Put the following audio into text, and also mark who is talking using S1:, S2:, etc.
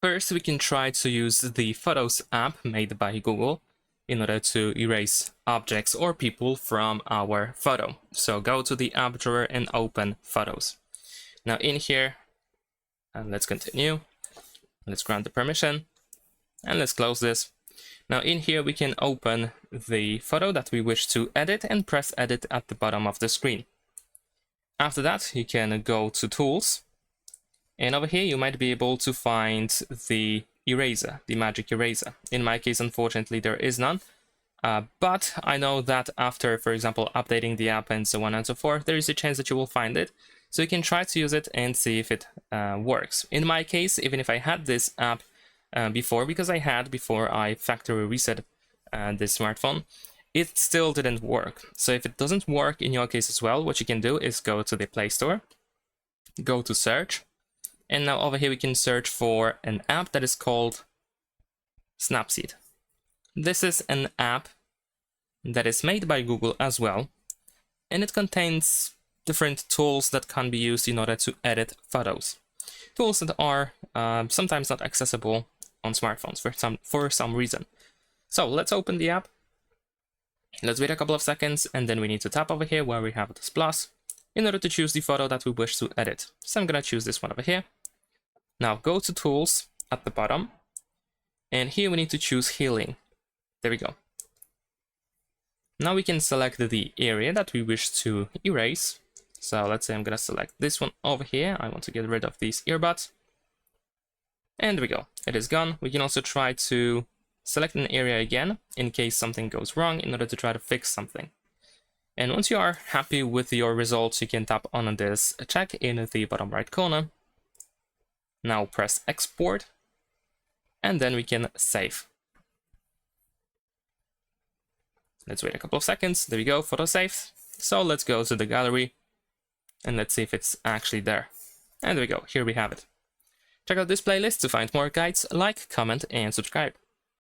S1: First, we can try to use the Photos app made by Google in order to erase objects or people from our photo. So go to the app drawer and open Photos. Now in here, and let's continue. Let's grant the permission and let's close this. Now in here, we can open the photo that we wish to edit and press edit at the bottom of the screen. After that, you can go to tools. And over here, you might be able to find the eraser, the magic eraser. In my case, unfortunately, there is none. But I know that after, for example, updating the app and so on and so forth, there is a chance that you will find it. So you can try to use it and see if it works. In my case, even if I had this app before, because I had before I factory reset this smartphone, it still didn't work. So if it doesn't work in your case as well, what you can do is go to the Play Store, go to search, and now over here we can search for an app that is called Snapseed. This is an app that is made by Google as well, and it contains different tools that can be used in order to edit photos. Tools that are sometimes not accessible on smartphones for some reason. So let's open the app. Let's wait a couple of seconds, and then we need to tap over here where we have this plus in order to choose the photo that we wish to edit. So I'm gonna choose this one over here. Now go to tools at the bottom, and here we need to choose healing. There we go. Now we can select the area that we wish to erase. So let's say I'm gonna select this one over here. I want to get rid of these earbuds. And there we go, it is gone. We can also try to select an area again in case something goes wrong in order to try to fix something. And once you are happy with your results, you can tap on this check in the bottom right corner. Now press export, and then we can save. Let's wait a couple of seconds. There we go, photo saved. So let's go to the gallery and let's see if it's actually there. And there we go, here we have it. Check out this playlist to find more guides, like, comment, and subscribe.